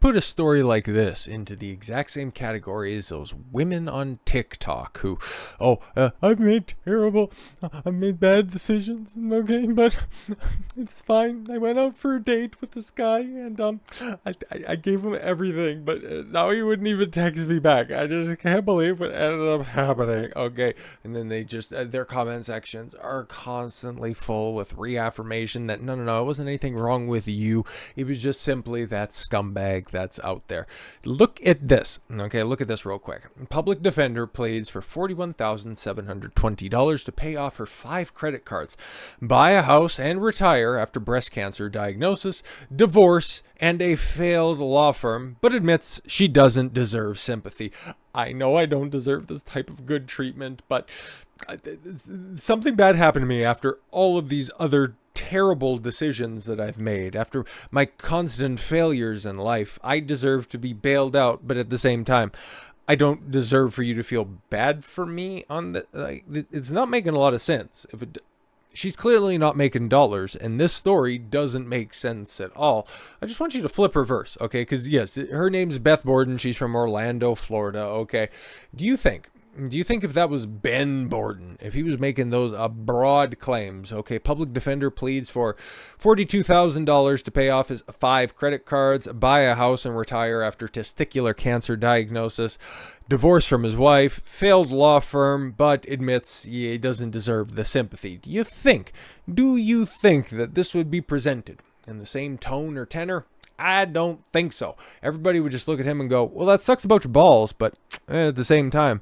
put a story like this into the exact same category as those women on TikTok who, I've made bad decisions, okay, but it's fine. I went out for a date with this guy, and I gave him everything, but now he wouldn't even text me back. I just can't believe what ended up happening, okay? And then they just, their comment sections are constantly full with reaffirmation that no, it wasn't anything wrong with you. It was just simply that scumbag that's out there. Look at this. Okay, look at this real quick. Public defender pleads for $41,720 to pay off her 5 credit cards, buy a house and retire after breast cancer diagnosis, divorce, and a failed law firm, but admits she doesn't deserve sympathy. I know I don't deserve this type of good treatment, but something bad happened to me after all of these other terrible decisions that I've made, after my constant failures in life. I deserve to be bailed out, but at the same time, I don't deserve for you to feel bad for me on the, it's not making a lot of sense. She's clearly not making dollars, and this story doesn't make sense at all. I just want you to flip reverse, okay? Because yes, her name's Beth Bourdon. She's from Orlando, Florida, okay? Do you think if that was Ben Bourdon, if he was making those broad claims, okay, public defender pleads for $42,000 to pay off his 5 credit cards, buy a house and retire after testicular cancer diagnosis, divorce from his wife, failed law firm, but admits he doesn't deserve the sympathy. Do you think that this would be presented in the same tone or tenor? I don't think so. Everybody would just look at him and go, well, that sucks about your balls, but at the same time,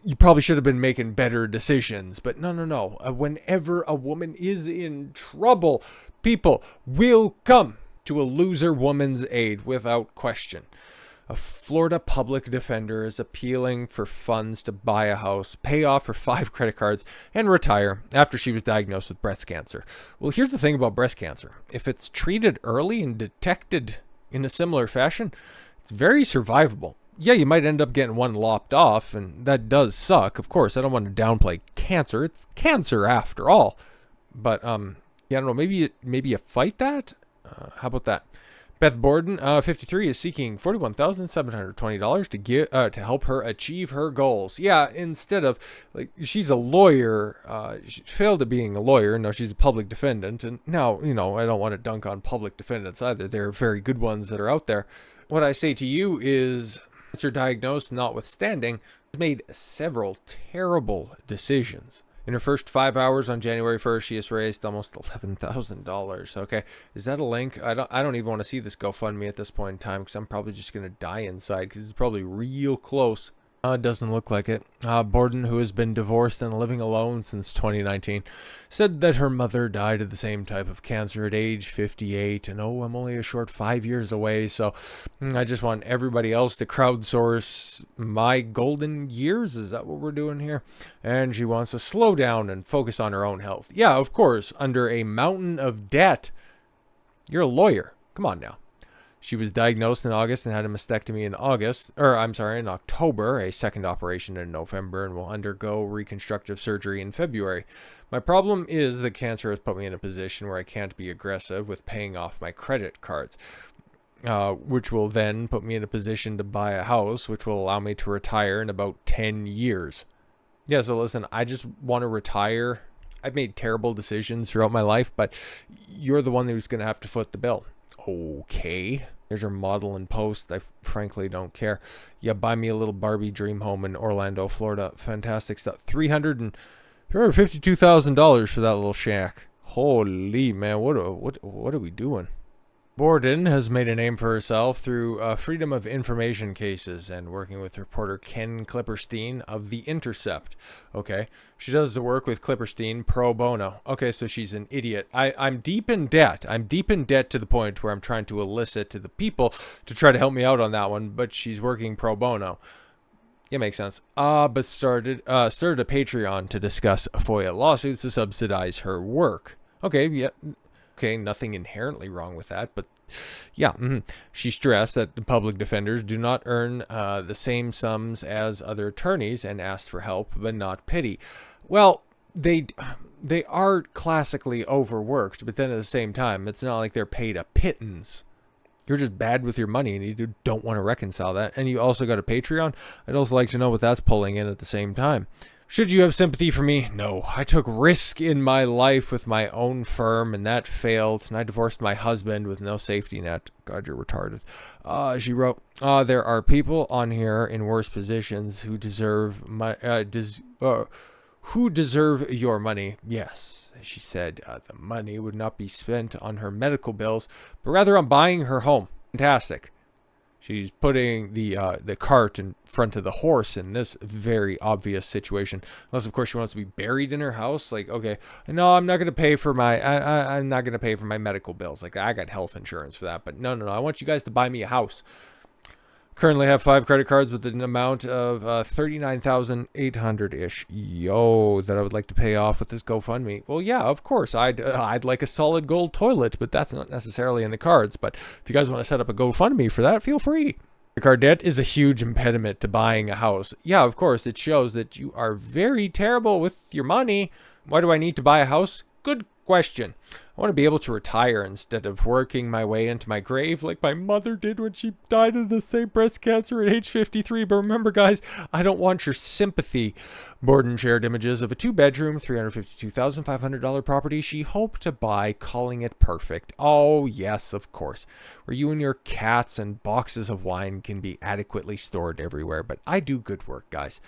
you probably should have been making better decisions. But no. Whenever a woman is in trouble, people will come to a loser woman's aid without question. A Florida public defender is appealing for funds to buy a house, pay off her 5 credit cards, and retire after she was diagnosed with breast cancer. Well, here's the thing about breast cancer. If it's treated early and detected in a similar fashion, it's very survivable. Yeah, you might end up getting one lopped off, and that does suck. Of course, I don't want to downplay cancer. It's cancer after all. But, I don't know, maybe you fight that? How about that? Beth Bourdon, 53, is seeking $41,720 to help her achieve her goals. Yeah, instead of, she's a lawyer. She failed at being a lawyer. Now she's a public defendant. And now, I don't want to dunk on public defendants either. There are very good ones that are out there. What I say to you is, cancer diagnosed notwithstanding, made several terrible decisions. In her first 5 hours on January 1st, she has raised almost $11,000. Okay, is that a link? I don't even want to see this GoFundMe at this point in time because I'm probably just going to die inside because it's probably real close. It doesn't look like it. Bourdon, who has been divorced and living alone since 2019, said that her mother died of the same type of cancer at age 58. And I'm only a short 5 years away, so I just want everybody else to crowdsource my golden years. Is that what we're doing here? And she wants to slow down and focus on her own health. Yeah, of course, under a mountain of debt. You're a lawyer. Come on now. She was diagnosed in August and had a mastectomy in October, a second operation in November, and will undergo reconstructive surgery in February. My problem is the cancer has put me in a position where I can't be aggressive with paying off my credit cards, which will then put me in a position to buy a house, which will allow me to retire in about 10 years. Yeah, so listen, I just want to retire. I've made terrible decisions throughout my life, but you're the one who's going to have to foot the bill. Okay. There's your model and post. I frankly don't care. Yeah, buy me a little Barbie dream home in Orlando, Florida. Fantastic stuff. $352,000 for that little shack. Holy man, what are we doing? Bourdon has made a name for herself through freedom of information cases and working with reporter Ken Klipperstein of The Intercept. Okay, she does the work with Klipperstein pro bono. Okay, so she's an idiot. I'm deep in debt. I'm deep in debt to the point where I'm trying to elicit to the people to try to help me out on that one, but she's working pro bono. Yeah, makes sense. But started a Patreon to discuss FOIA lawsuits to subsidize her work. Okay, yeah. Okay, nothing inherently wrong with that, but yeah, she stressed that the public defenders do not earn the same sums as other attorneys and asked for help, but not pity. Well, they are classically overworked, but then at the same time, it's not like they're paid a pittance. You're just bad with your money and you don't want to reconcile that. And you also got a Patreon. I'd also like to know what that's pulling in at the same time. Should you have sympathy for me? No. I took risk in my life with my own firm, and that failed. And I divorced my husband with no safety net. God, you're retarded. She wrote, there are people on here in worse positions who deserve who deserve your money. Yes, she said, the money would not be spent on her medical bills, but rather on buying her home. Fantastic. She's putting the cart in front of the horse in this very obvious situation. Unless, of course, she wants to be buried in her house. Like, okay, no, I'm not going to pay for my I'm not going to pay for my medical bills. Like, I got health insurance for that. But no, I want you guys to buy me a house. Currently have 5 credit cards with an amount of $39,800-ish. Yo, that I would like to pay off with this GoFundMe. Well, yeah, of course. I'd like a solid gold toilet, but that's not necessarily in the cards. But if you guys want to set up a GoFundMe for that, feel free. Credit card debt is a huge impediment to buying a house. Yeah, of course. It shows that you are very terrible with your money. Why do I need to buy a house? Good question. I want to be able to retire instead of working my way into my grave like my mother did when she died of the same breast cancer at age 53. But remember, guys, I don't want your sympathy. Bourdon shared images of a 2-bedroom, $352,500 property she hoped to buy, calling it perfect. Oh, yes, of course. Where you and your cats and boxes of wine can be adequately stored everywhere. But I do good work, guys.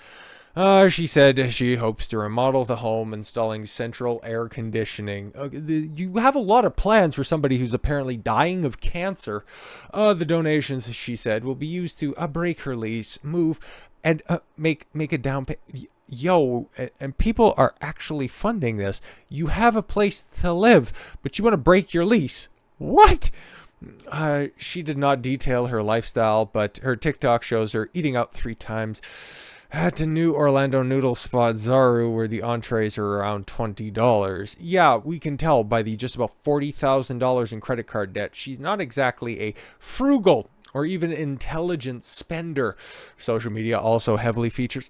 She said she hopes to remodel the home, installing central air conditioning. You have a lot of plans for somebody who's apparently dying of cancer. The donations, she said, will be used to break her lease, move, and make a down payment. Yo, and people are actually funding this. You have a place to live, but you want to break your lease. What? She did not detail her lifestyle, but her TikTok shows her eating out 3 times at a new Orlando noodle spot, Zaru, where the entrees are around $20. Yeah, we can tell by the just about $40,000 in credit card debt. She's not exactly a frugal or even intelligent spender. Social media also heavily features...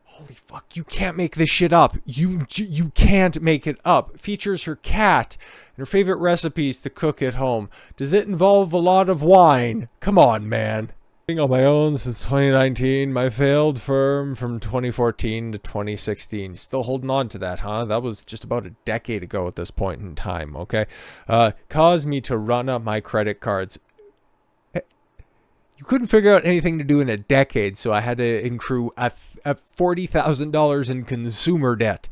Holy fuck, you can't make this shit up. You can't make it up. Features her cat and her favorite recipes to cook at home. Does it involve a lot of wine? Come on, man. On my own since 2019, my failed firm from 2014 to 2016. Still holding on to that, huh? That was just about a decade ago at this point in time, okay? Caused me to run up my credit cards. You couldn't figure out anything to do in a decade, so I had to accrue a $40,000 in consumer debt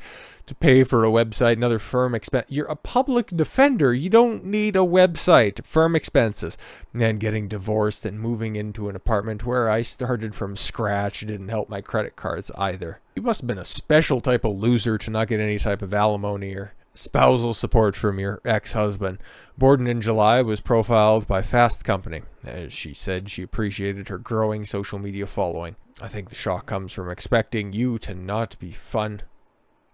to pay for a website and other firm expense. You're a public defender. You don't need a website. Firm expenses. And getting divorced and moving into an apartment where I started from scratch didn't help my credit cards either. You must have been a special type of loser to not get any type of alimony or spousal support from your ex-husband. Bourdon in July was profiled by Fast Company. As she said, she appreciated her growing social media following. I think the shock comes from expecting you to not be fun.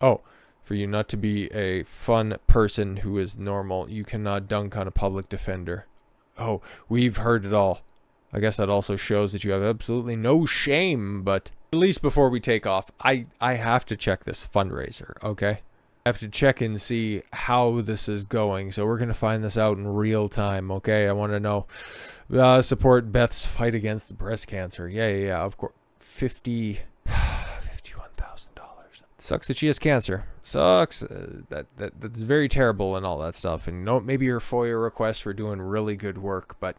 Oh, for you not to be a fun person who is normal. You cannot dunk on a public defender. Oh, we've heard it all. I guess that also shows that you have absolutely no shame, but at least before we take off, I have to check this fundraiser, okay? I have to check and see how this is going, so we're going to find this out in real time, okay? I want to know. Support Beth's fight against the breast cancer. Yeah, of course. $51,000. Sucks that she has cancer. Sucks. That's very terrible and all that stuff. And maybe her FOIA requests were doing really good work, but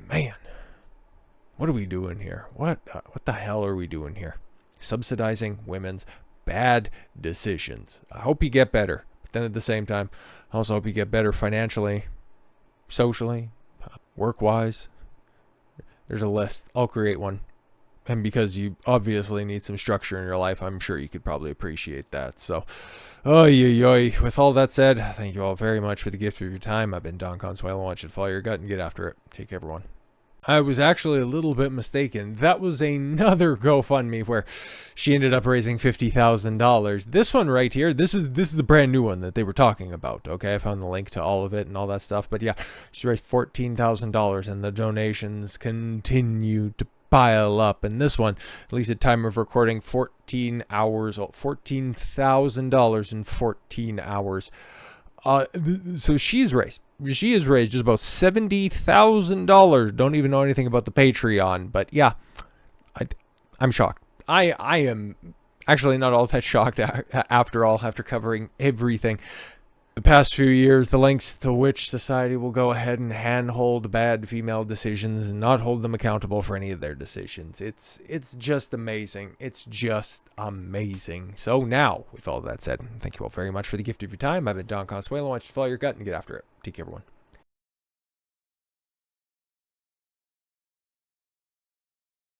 man, what are we doing here? What the hell are we doing here? Subsidizing women's bad decisions. I hope you get better, but then at the same time, I also hope you get better financially, socially, work-wise. There's a list. I'll create one. And because you obviously need some structure in your life, I'm sure you could probably appreciate that. So, with all that said, thank you all very much for the gift of your time. I've been Don Consuelo. I want you to follow your gut and get after it. Take care, everyone. I was actually a little bit mistaken. That was another GoFundMe where she ended up raising $50,000. This one right here, this is the brand new one that they were talking about. Okay, I found the link to all of it and all that stuff. But yeah, she raised $14,000, and the donations continue to pile up. And this one, at least at time of recording, 14 hours, $14,000 in 14 hours. So she's raised she has raised just about $70,000. Don't even know anything about the Patreon, but yeah, I'm shocked. I am actually not all that shocked after all, after covering everything. The past few years, the lengths to which society will go ahead and handhold bad female decisions and not hold them accountable for any of their decisions. It's just amazing. It's just amazing. So now, with all that said, thank you all very much for the gift of your time. I've been Don Consuelo. I want you to follow your gut and get after it. Take care, everyone.